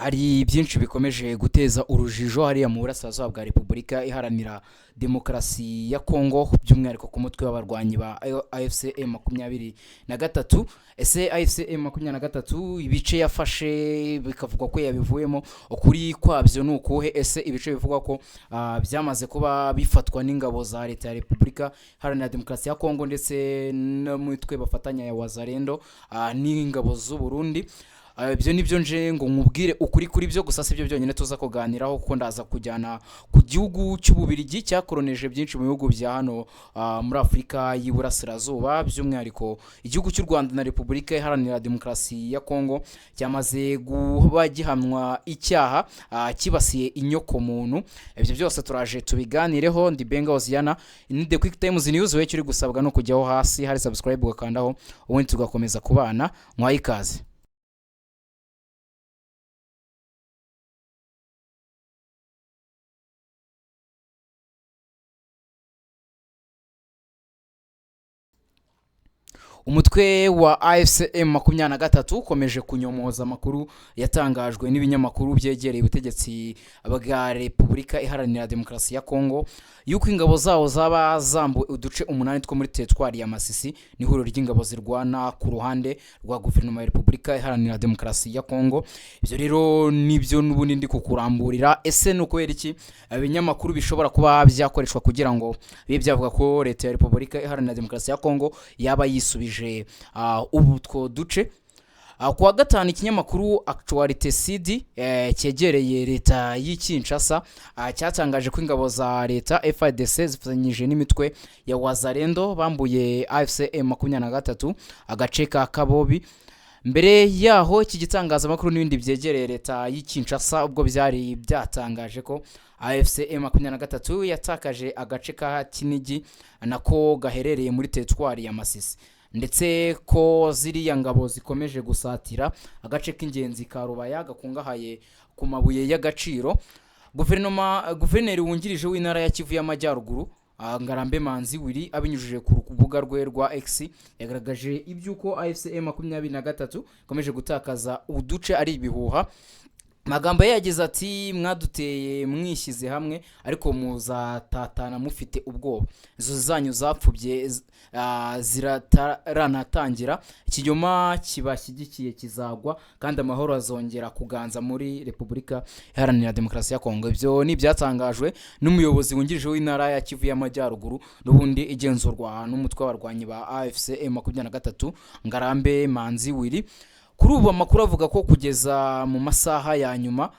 Hari byinshi bikomeje guteza urujijo hariya mu burasirazuba bwa Repubulika Iharanira Demokarasi ya Kongo, by'umwihariko ku mutwe w'abarwanyi ba AFC M23. Ese AFC M23 ibice yafashe bikavugwa ko yabivuyemo, ukuri kwabyo ni ukuhe? Ese ibice bivugwa ko byamaze kuba bifatwa n'ingabo za leta ya Repubulika Iharanira Demokarasi ya Kongo ndetse no mutwe bafatanya ya Wazalendo n'ingabo z'u Burundi. Ibyo nibyo nje ngo nkubwire ukuri kuri byo, gusa si byo byonyine tuza kuganiraho, kuko ndaza kujyana ku gihugu cy'Ububirigi cyakoroneje byinshi mu bihugu bya hano muri Afurika y'Iburasirazuba, by'umwihariko igihugu cy'u Rwanda na Repubulika Iharanira Demokarasi ya Kongo cyamaze kuba gihamwa icyaha kibasiye inyoko muntu. Ibyo byose turaje tubiganireho. Ndi Benga Oziana, ni The Quick Times News, we cyuri gusabwa no kujyaho hasi hari subscribe ugakandaho, ubundi tugakomeza kubana. Mwaye ikaze. Umutwe wa AFC M23 ukomeje kunyomoza amakuru yatangajwe n'ibinyamakuru byegereye ubutegetsi bwa Repubulika Iharanira Demokarasi ya Kongo yuko ingabo zawo zaba zambuwe uduce 8 two muri teritwari ya Masisi n'ihuriro ry'ingabo zirwana ku ruhande rwa guverinoma ya Repubulika Iharanira Demokarasi ya Kongo. Ibyo rero nibyo n'ubundi ndi kukuramburira. Ese nuko kubera iki ibinyamakuru bishobora kuba byakoreshwa kugira ngo bibe byavuga ko leta ya Repubulika Iharanira Demokarasi ya Kongo yaba yisubije ubutwo duce? Kuwa gatanu ikinyamakuru Actualité CD cyegereye leta y'Kinshasa cyatangaje ko ingabo za leta FARDC zifatanyije n'imitwe ya Wazalendo bambuye AFC M23 agace ka Kabobi. Mbere yaho iki gitangazamakuru n'ibindi byegereye leta y'Kinshasa ubwo byari byatangaje ko AFC M23 yatakaje agace ka Kinigi nako gaherereye muri teritwari ya Masisi, ndetse ko ziriya ngabo zikomeje gusatira agace k'ingenzi ka Rubaya gakungahaye ku mabuye y'agaciro. Guverineri wungirije w'intara ya Kivu y'Amajyaruguru Ngarambe Manzi Willy abinyujije ku rubuga rwe rwa X yagaragaje ibyuko AFC M23 ikomeje gutakaza uduce ari ibihuha. Magambo yagize ati, mwaduteye mwishyize hamwe ariko muzatatana mufite ubwoba, izo zanyu zapfubye zirataranatangira, ikinyoma kibashyigikiye kizagwa kandi amahoro azongera kuganza muri Repubulika Iharanira Demokarasi ya Kongo. Ibyo ni byatangajwe n'umuyobozi wungirije w'intara ya Kivu y'Amajyaruguru n'ubundi igenzurwa n'umutwe w'abarwanyi ba AFC M23 Ngarambe Manzi Willy. Kuri ubu amakuru avuga ko kugeza mu masaha ya nyuma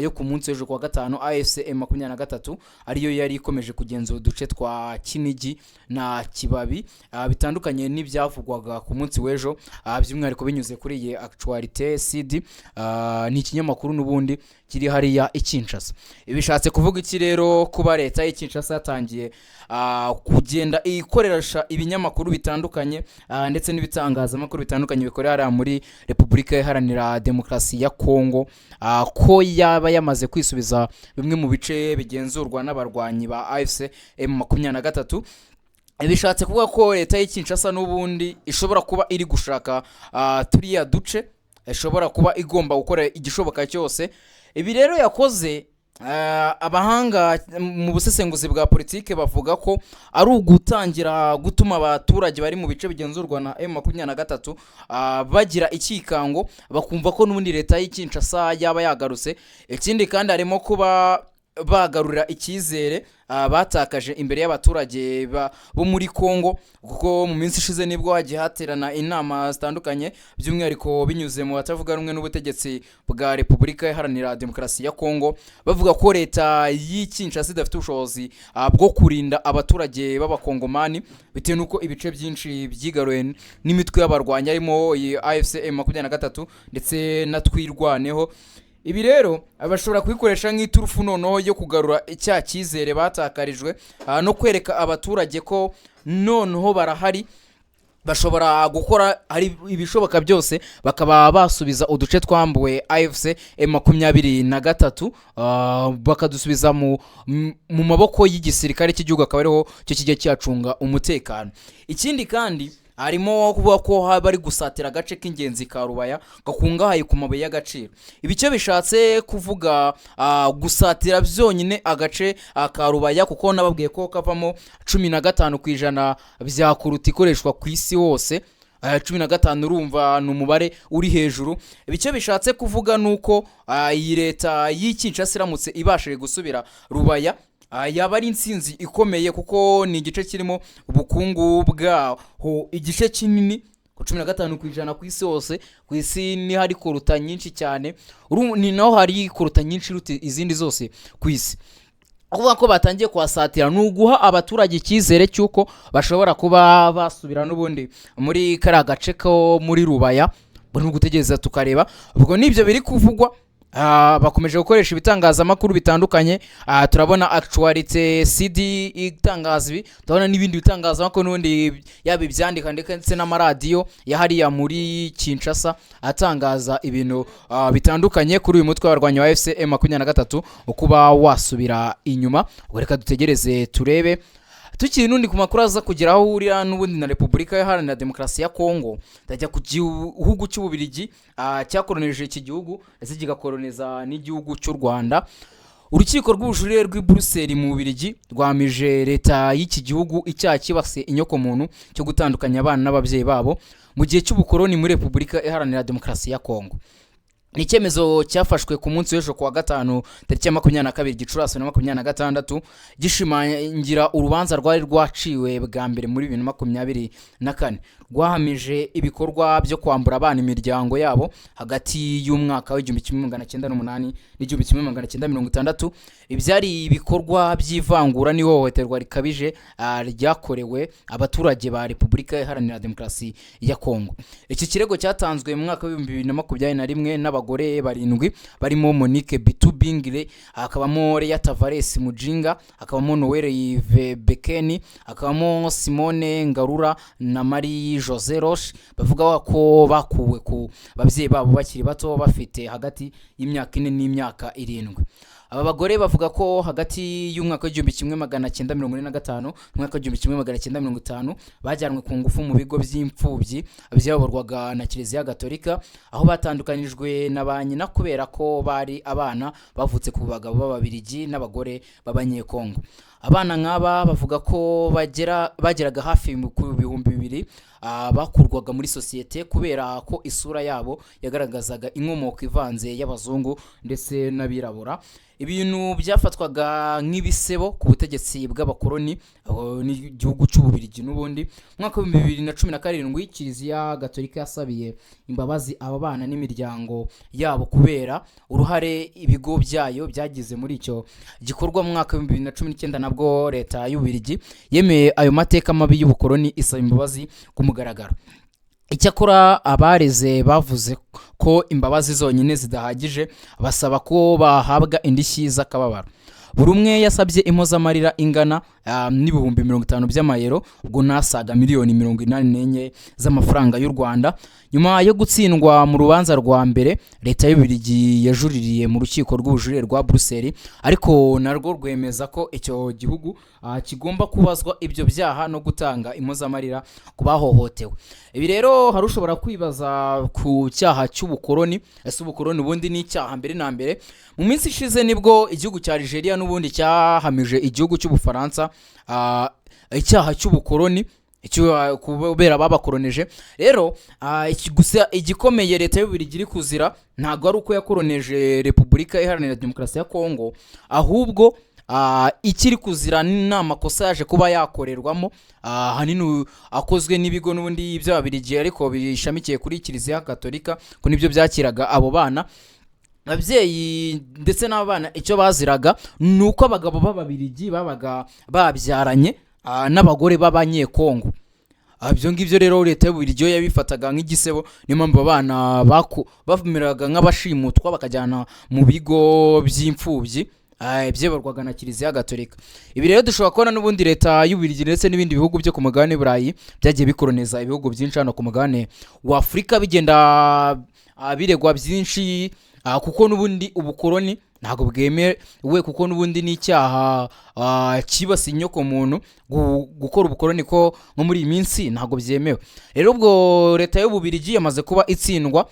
yo ku munsi w'ejo kwa gatanu AFC M23 ariyo yari ikomeje kugenzura uduce twa Kinigi na Kibabi bitandukanye n'ibyavugwaga ku munsi w'ejo, by'umwihariko binyuze kuri iyi Actualité CD. Ni ikinyamakuru n'ubundi kiri hariya Kinshasa. Ibishatse kuvuga iki rero? Kuba leta y'Kinshasa yatangiye kugenda ikoresha ibinyamakuru bitandukanye ndetse n'ibitangazamakuru bitandukanye bikorera muri Repubulika Iharanira Demokarasi ya Kongo, ko yaba yamaze kwisubiza bimwe mu bice bigenzurwa n'abarwanyi ba AFC M23. Ibishatse kuvuga ko leta y'Kinshasa n'ubundi ishobora kuba iri gushaka turiya duce, ishobora kuba igomba gukora igishoboka cyose. Ibi rero yakoze abahanga mu busesenguzi bwa politike bavuga ko ari ugutangira gutuma abaturage bari mu bice bigenzurwa na M23 bagira ikikango, bakumva ko n'ubundi leta y'Kinshasa yaba yagarutse. Ikindi kandi harimo kuba bagarurira icyizere batakaje imbere y'abaturage bo muri Kongo, kuko mu minsi ishize nibwo hagiye haterana inama zitandukanye, by'umwihariko binyuze mu batavuga rumwe n'ubutegetsi bwa Repubulika Iharanira Demokarasi ya Kongo, bavuga ko leta y'Kinshasa idafite ubushobozi bwo kurinda abaturage b'abakongomani bitewe n'uko ibice byinshi byigaruye n'imitwe y'abarwanyi harimo AFC M23 ndetse na Twirwaneho. Ibi rero abashobora kwikoresha nk'iturufu noneho yo kugarura icya cyizere batakarijwe no kwereka abaturage ko noneho barahari, bashobora gukora hari ibishoboka byose bakaba basubiza uduce twambuwe AFC M23 bakadusubiza mu maboko y'igisirikare cy'igihugu, akaba ariho cyo kijya cyacunga umutekano. Ikindi kandi harimo kuvuga ko bari gusatira agace k'ingenzi ka Rubaya gakungahaye ku mabuye y'agaciro. Ibi cyo bishatse kuvuga gusatira byonyine agace ka Rubaya, kuko nababwiye ko kavamo 15% bya kuruta ikoreshwa ku isi hose. 15 urumva ni umubare uri hejuru. Ibice bishatse kuvuga nuko iyi leta y'Kinshasa iramutse ibashije gusubira Rubaya yaba ari insinzi ikomeye, kuko ni igice kirimo ubukungu bwaho igice kinini, 15% ku isi hose. Ku isi ni hari koruta nyinshi cyane, ni naho hari koruta nyinshi ruti izindi zose ku isi. Kuvuga ko batangiye kwasatira nuguha abaturage icyizere cyuko bashobora kuba basubira n'ubundi muri kara gace ko muri Rubaya. Buri gutegereza tukareba ubwo nibyo biri kuvugwa. Bakomeje gukoresha ibitangazamakuru bitandukanye. Turabona Actualite CD itangaza ibi, turabona n'ibindi bitangazamakuru n'ubundi yabi byandika ndetse n'amaradiyo yahariya muri Kinshasa atangaza ibintu bitandukanye kuri uyu mutwe w'abarwanyi wa FCM 23 ukuba wasubira inyuma. Ubwo reka dutegereze turebe. Tukiri nundi ku makuru aza kugira aho urira n'ubundi na Repubulika Iharanira Demokarasi ya Kongo, tajya ku gihugu cy'Ububirigi cyakoroneje iki gihugu ndetse kigakoloniza n'igihugu cy'u Rwanda. Urukiko rw'ubujurire rw'i Brussels mu Bubirigi rwamije leta y'iki gihugu icyaha kibase inyoko muntu cyo gutandukanya abana n'ababyeyi babo mu gihe cy'ubukoroni muri Repubulika Iharanira Demokarasi ya Kongo. Ni icyemezo cyafashwe ku munsi w'ejo kuwa gatanu tariki ya 22 Gicurasi 2026 gishimangira urubanza rwari rwaciwe bwa mbere muri 2024 rwahamije ibikorwa byo kwambura abana imiryango yabo hagati y'umwaka w'1908 n'1960. Ibyari ibikorwa by'ivangura n'ihohoterwa rikabije ryakorewe abaturage ba Repubulika Iharanira Demokarasi ya Kongo. Iki kirego cyatanzwe mu mwaka w'2021 n'abagore 7 barimo Monique Bitubingire, hakabamo Leah Tavares Mujinga, hakabamo Noel Yves Bekeni, hakabamo Simone Ngarura na Marie Jose Roche. Bavuga ko bakuwe ku babyeyi babo bakiri bato bafite hagati y'imyaka 4 n'imyaka 7. Aba bagore bavuga ko hagati y'umwaka w'1945 n'umwaka w'1950 bajyanwe ku ngufu mu bigo by'imfubyi byayoborwaga na Kiliziya Gatolika, aho batandukanijwe na ba nyina kubera ko bari abana bavutse ku bagabo b'Ababirigi n'abagore b'Abanyekongo. Abana nk'aba bavuga ko bageraga hafi mu 2000 bakurwaga muri sosiyete kubera ko isura yabo yagaragazaga inkomoko ivanze y'abazungu ndetse n'abirabura. Ibintu byafatwaga nk'ibisebo ku butegetsi bw'abakoloni n'igihugu cy'Ububirigi. N'ubundi mwaka wa 2017 Kiliziya Gatolika yasabiye imbabazi aba bana n'imiryango yabo kubera uruhare ibigo byayo byagize muri icyo gikorwa. Mu mwaka wa 2019 nabwo leta y'Ububirigi yemeye ayo mateka mabi y'ubukoloni isaba imbabazi ku mugaragaro. Icyakora abareze bavuze ko imbabazi zonyine zidahagije, basaba ko bahabwa indishyi z'akababaro. Buri umwe yasabye impozamarira ingana n'ibihumbi 50 by'amayero, ubwo nasaga miliyoni 84 z'amafaranga y'u Rwanda. Nyuma yo gutsindwa mu rubanza rwa mbere, leta y'Ububirigi yajuririye mu rukiko rw'ubujurire rwa Brussels, ariko narwo rwemeza ko icyo gihugu kigomba kubazwa ibyo byaha no gutanga impozamarira ku bahohotewe. Ibi rero harushobora kwibaza ku cyaha cy'ubukoloni. Ese ubukoloni ubundi ni icyaha mbere na mbere? Mu minsi ishize nibwo igihugu cya Algeria n'ubundi cyahamije igihugu cy'Ubufaransa icyaha cy'ubukoloni kubera babakoroneje. Rero gusa igikomeye leta y'Ububirigi iri kuzira ntago ari uko yakoroneje Repubulika Iharanira Demokarasi ya Kongo, ahubwo ikiri kuzira n'amakosa yaje kuba yakorerwamo hanini akozwe n'ibigo n'ubundi by'Ababirigi ariko bishamikiye kuri Kiliziya Gatolika, ko nibyo byakiraga abo bana. Ababyeyi ndetse n'abana icyo baziraga nuko abagabo b'Ababirigi babaga babyaranye n'abagore b'Abanyekongo. Ibyo ngibyo rero leta y'Ububirigi yabifataga nk'igisebo, niyo mpamvu abana bavumiraga nk'abashimutwa bakajyana mu bigo by'imfubyi byeborwaga na Kiliziya Gatolika. Ibi rero dushobora kubona n'ubundi leta y'Ububirigi ndetse n'ibindi bihugu byo ku mugabane Burayi byagiye bikoloniza ibihugu byinshi hano ku mugabane wa Afurika, bigenda biregwa byinshi kuko n'ubundi ubukoloni ntabwo bwemewe kuko n'ubundi ni icyaha kibasiye inyoko muntu. Gukora ubukoroni ko nko muri iyi minsi ntabwo byemewe. Rero ubwo leta y'Ububiligi yamaze kuba itsindwa,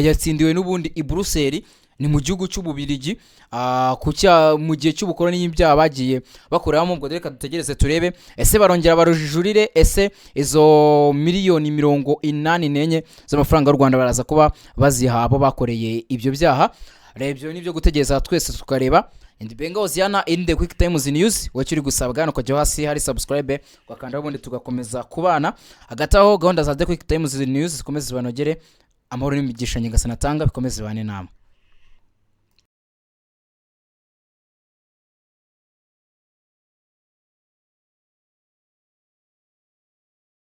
yatsindiwe n'ubundi i Buruseli, ni mu gihugu cy'Ububiligi, mu gihe cy'ubukoroni y'ibyaha bagiye bakoreramo. Ubwo reka dutegereze turebe ese barongera barujijurire, ese izo miliyoni 84 z'amafaranga y'u Rwanda baraza kuba baziha abo bakoreye ibyo byaha. Rebyo nibyo gutegereza twese tukareba. Indi Benga Oziana in the Quick Times News, wakiri gusabwa no kujya hasi hari subscribe wakanda ubundi tugakomeza kubana. Hagataho gahunda za The Quick Times News zikomeze zibanogere, amahoro n'imigisha nyagasana atanga bikomeze bane nama.